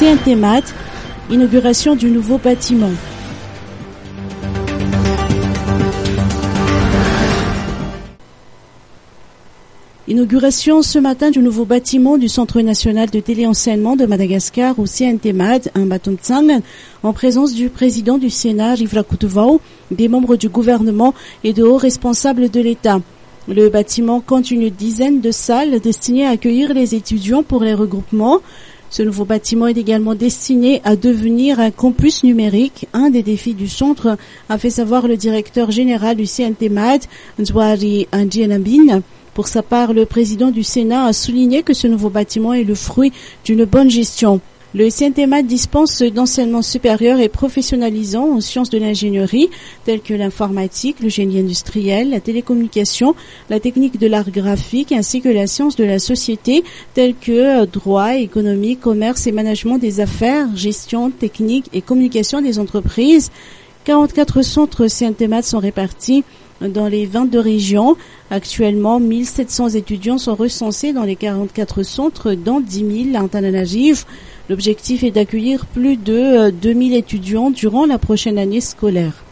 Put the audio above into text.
CNT-MAD, inauguration du nouveau bâtiment. Inauguration ce matin du nouveau bâtiment du Centre national de téléenseignement de Madagascar ou CNT-MAD, un Batumtsang, en présence du président du Sénat, Rivra Kutuvau, des membres du gouvernement et de hauts responsables de l'État. Le bâtiment compte une dizaine de salles destinées à accueillir les étudiants pour les regroupements. Ce nouveau bâtiment est également destiné à devenir un campus numérique, un des défis du centre, a fait savoir le directeur général du CNT-MAD, Nzwari Ndjienambine. Pour sa part, le président du Sénat a souligné que ce nouveau bâtiment est le fruit d'une bonne gestion. Le CNT-MAD dispense d'enseignement supérieur et professionnalisant en sciences de l'ingénierie, telles que l'informatique, le génie industriel, la télécommunication, la technique de l'art graphique, ainsi que la science de la société, telles que droit, économie, commerce et management des affaires, gestion, technique et communication des entreprises. 44 centres CNT-MAD sont répartis dans les 22 régions. Actuellement, 1700 étudiants sont recensés dans les 44 centres, dont 10 000 à Antananarivo. L'objectif est d'accueillir plus de 2000 étudiants durant la prochaine année scolaire.